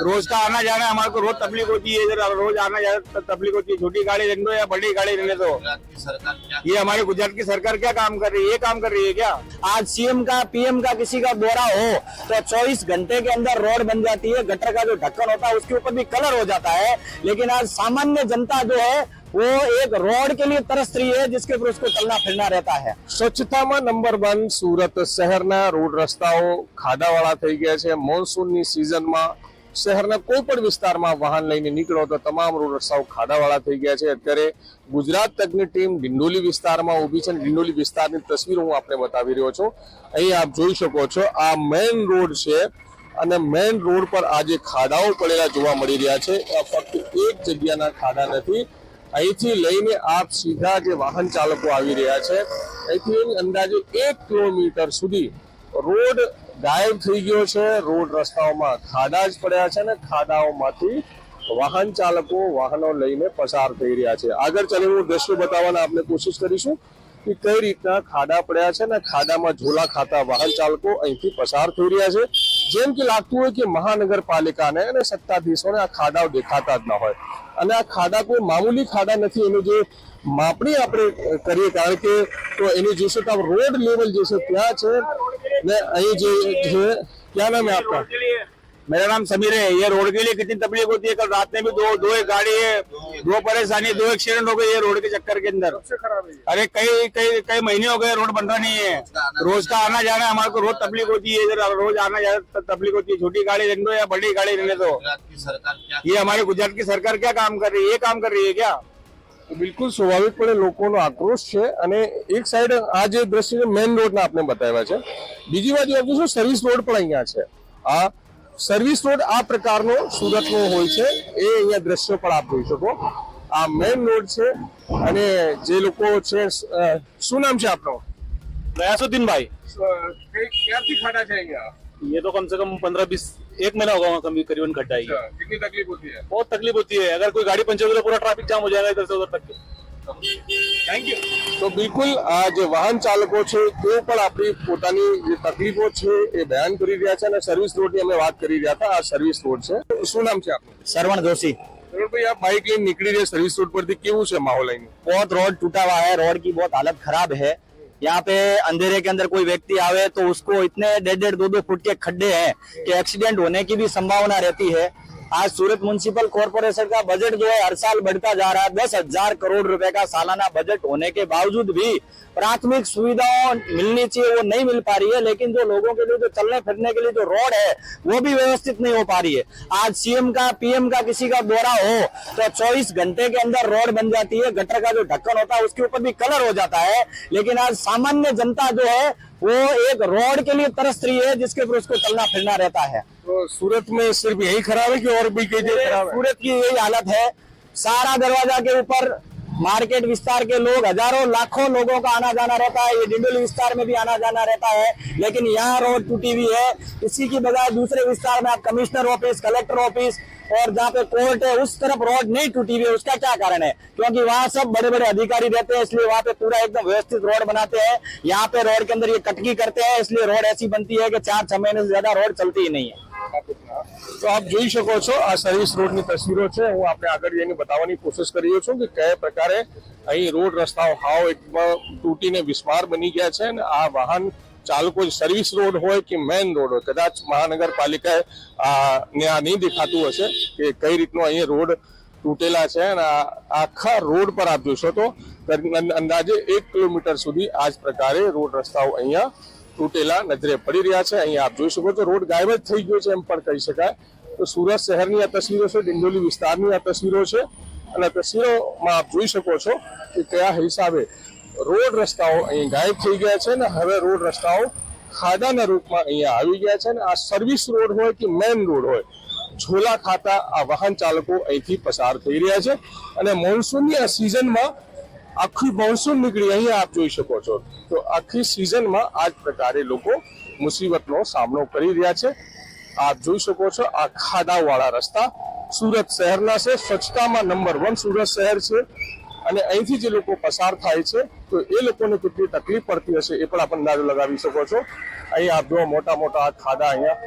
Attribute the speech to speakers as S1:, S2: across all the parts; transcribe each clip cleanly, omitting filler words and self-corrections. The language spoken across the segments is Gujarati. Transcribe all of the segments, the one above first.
S1: रोज का आना जाना हमारे को रोज तकलीफ होती है, इधर रोज आना जाना तकलीफ होती है। छोटी गाड़ी रहने दो या बड़ी गाड़ी रहने दो, ये हमारे गुजरात की सरकार क्या काम कर रही है? ये काम कर रही है क्या?
S2: आज सीएम का पीएम का किसी का दौरा हो तो 24 घंटे के अंदर रोड बन जाती है, गटर का जो ढक्कन होता है उसके ऊपर भी कलर हो जाता है। लेकिन आज सामान्य जनता जो है वो एक रोड के लिए तरस रही है, जिसके ऊपर उसको चलना फिरना रहता है।
S3: સ્વચ્છતામાં નંબર 1 સુરત શહેરના રોડ રસ્તાઓ ખાડાવાળા થઈ ગયા છે। મોન્સૂનની સિઝનમાં શહેરના કોઈ પણ વિસ્તારમાં વાહન લઈને નીકળો તો તમામ રોડ રસ્તાઓ ખાડાવાળા થઈ ગયા છે। અત્યારે ગુજરાત તકની ટીમ ડિંડોલી વિસ્તારમાં ઊભી છે। ડિંડોલી વિસ્તારની તસવીરો હું આપને બતાવી રહ્યો છું। અહીં આપ જોઈ શકો છો, આ મેઇન રોડ છે અને મેઇન રોડ પર આજે ખાડાઓ પડેલા જોવા મળી રહ્યા છે। આ ફક્ત એક જગ્યાના ખાડા નથી, અહીંથી લઈને આપ સીધા જે વાહન ચાલકો આવી રહ્યા છે અહીંથી અંદાજે 1 કિલોમીટર સુધી રોડ ગાયબ થઈ ગયો છે। રોડ રસ્તાઓમાં ખાડા જ પડ્યા છે અને ખાડાઓમાંથી વાહન ચાલકો વાહનો લઈને પસાર થઈ રહ્યા છે। આગળ ચાલી હું દ્રશ્યો બતાવવાના આપણે કોશિશ કરીશું કે કઈ રીતના ખાડા પડ્યા છે અને ખાડામાં ઝોલા ખાતા વાહન ચાલકો અહીંથી પસાર થઈ રહ્યા છે। જેમ કે લાગતું હોય કે મહાનગરપાલિકાને અને સત્તાધીશોને આ ખાડાઓ દેખાતા જ ન હોય અને આ ખાડા કોઈ મામૂલી ખાડા નથી। એનું જે માપણી આપણે કરીએ કારણ કે તો એની જોશો તો રોડ લેવલ જે છે ત્યાં છે ને અહીં જે છે। क्या नाम है आपका?
S1: मेरा नाम समीर है। ये रोड के लिए कितनी तकलीफ होती है। कल रात में भी दो एक गाड़ी है, दो परेशानी, 2 एक्सीडेंट हो गए ये रोड के चक्कर के अंदर। अरे कई महीने हो गए रोड बन रहा नहीं है। रोज का आना जाना हमारे को रोज तकलीफ होती है, इधर रोज आना जाना तकलीफ होती है। छोटी गाड़ी रहने दो या बड़ी गाड़ी रहने दो, ये हमारे गुजरात की सरकार क्या काम कर रही है? ये काम कर रही है क्या?
S3: તો બિલકુલ સ્વાભાવિકપણે લોકોનો આક્રોશ છે અને એક સાઈડ આ જે દ્રશ્ય મેઇન રોડના આપણે બતાવ્યા છે, બીજી બાજુ આપણે શું સર્વિસ રોડ પણ અહીંયા છે। આ સર્વિસ રોડ આ પ્રકારનો સુરતનો હોય છે, એ અહીંયા દ્રશ્યો પણ આપ જોઈ શકો। આ મેઇન રોડ છે અને જે લોકો છે શું નામ છે આપનો?
S1: गयासुद्दीन भाई,
S3: ક્યાંથી ખાડા છે અહીંયા?
S1: ये तो कम से कम 15-20 एक महीना होगा करीबन खड्डा ही।
S3: કેટલી તકલીફ હોતી है?
S1: बहुत तकलीफ होती है। अगर कोई गाड़ी पंचर हो तो पूरा ट्रैफिक जाम हो जाएगा इधर से उधर तक।
S3: Thank you. તો બિલકુલ આ જે વાહન ચાલકો છે તેઓ પણ આપણી પોતાની જે તકલીફો છે એ બયાન કરી રહ્યા છે અને સર્વિસ રોડની અમે વાત કરી રહ્યા હતા। આ સર્વિસ રોડ છે। શું નામ છે આપનું?
S2: श्रवण जोशी।
S3: ભાઈ આ બાઇક લઈને નીકળી રહ્યા સર્વિસ રોડ પરથી, કેવું છે માહોલ અહીં?
S2: बहुत रोड टूटा हुआ है, रोड की बहुत हालत खराब है। यहाँ पे अंधेरे के अंदर कोई व्यक्ति आवे तो उसको इतने 1.5-2 फुट के खड्डे हैं कि एक्सीडेंट होने की भी संभावना रहती है। आज सूरत म्युनिसिपल कॉर्पोरेशन का बजट जो है हर साल बढ़ता जा रहा है। 10,000 करोड़ रुपए का सालाना बजट होने के बावजूद भी प्राथमिक सुविधाओं मिलनी चाहिए वो नहीं मिल पा रही है। लेकिन जो लोगों के लिए जो चलने फिरने के लिए जो रोड है वो भी व्यवस्थित नहीं हो पा रही है। आज सीएम का पीएम का किसी का दौरा हो तो 24 घंटे के अंदर रोड बन जाती है, गटर का जो ढक्कन होता है उसके ऊपर भी कलर हो जाता है। लेकिन आज सामान्य जनता जो है वो एक रोड के लिए तरस रही है, जिसके ऊपर उसको चलना फिरना रहता है।
S3: तो सूरत में सिर्फ यही खराब है कि और भी कई जगह खराब है?
S2: सूरत की यही हालत है। सारा दरवाजा के ऊपर मार्केट विस्तार के लोग, हजारों लाखों लोगों का आना जाना रहता है। ये डिंडोली विस्तार में भी आना जाना रहता है, लेकिन यहाँ रोड टूटी हुई है। इसी की बजाय दूसरे विस्तार में आप कमिश्नर ऑफिस, कलेक्टर ऑफिस और जहाँ पे कोर्ट है उस तरफ रोड नहीं टूटी हुई है। उसका क्या कारण है? क्योंकि वहाँ सब बड़े बड़े अधिकारी रहते हैं, इसलिए वहाँ पे पूरा एकदम व्यवस्थित रोड बनाते हैं। यहाँ पे रोड के अंदर ये कटकी करते हैं, इसलिए रोड ऐसी बनती है कि 4-6 महीने से ज्यादा रोड चलती ही नहीं है।
S3: તો આપ જોઈ શકો છો આ સર્વિસ રોડની તસવીરો છે। હું આપણે આગળ જઈને બતાવવાની કોશિશ કરી રહ્યો છું કે કયા પ્રકારે અહીં રોડ રસ્તાઓ હાવ એકદમ તૂટીને વિસ્માર બની ગયા છે અને આ વાહન ચાલકો સર્વિસ રોડ હોય કે મેઇન રોડ હોય, કદાચ મહાનગરપાલિકાએ ને આ નહીં દેખાતું હશે કે કઈ રીતનો અહીં રોડ તૂટેલા છે અને આખા રોડ પર આપ જોશો તો અંદાજે 1 કિલોમીટર સુધી આ જ પ્રકારે રોડ રસ્તાઓ અહીંયા તૂટેલા નજરે પડી રહ્યા છે। અહીં આપ જોઈ શકો છો રોડ ગાયબ જ થઈ ગયો છે એમ પણ કહી શકાય। તો સુરત શહેરની આ તસવીરો છે, ડિંડોલી વિસ્તારની આ તસવીરો છે અને તસવીરોમાં આપ જોઈ શકો છો કે કયા હિસાબે રોડ રસ્તાઓ અહીં ગાયબ થઈ ગયા છે અને હવે રોડ રસ્તાઓ ખાડાના રૂપમાં અહીંયા આવી ગયા છે અને આ સર્વિસ રોડ હોય કે મેઇન રોડ હોય, ઝોલા ખાતા આ વાહન ચાલકો અહીંથી પસાર થઈ રહ્યા છે। અને મોન્સૂનની આ સિઝનમાં આખી મોન્સૂન નીકળી અહીંયા આપ જોઈ શકો છો તો આખી સિઝનમાં આ જ પ્રકારે લોકો મુસીબતનો સામનો કરી રહ્યા છે। આપ જોઈ શકો છો આ ખાડાવાળા રસ્તા સુરત શહેરના છે। સ્વચ્છતામાં નંબર 1 સુરત શહેર છે અને અહીંથી જે લોકો પસાર થાય છે તો એ લોકોને કેટલી તકલીફ પડતી હશે એ પણ આપ અંદાજો લગાવી શકો છો। અહીં આપ જો મોટા મોટા ખાડા અહીંયા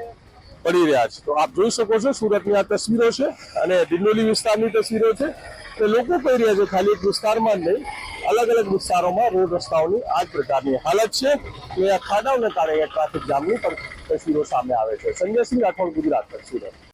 S3: પડી રહ્યા છે. તો આપ જોઈ શકો છો સુરતની આ તસવીરો છે અને દિંડોલી વિસ્તારની તસવીરો છે. તો લોકો કહી રહ્યા છે ખાલી એક વિસ્તારમાં જ નહીં, અલગ અલગ વિસ્તારોમાં રોડ રસ્તાઓની આ જ પ્રકારની હાલત છે કે આ ખાડાઓને કારણે ટ્રાફિક જામની પણ તસવીરો સામે આવે છે. સંજય સિંહ રાઠોડ, ગુજરાત તક, સુરત.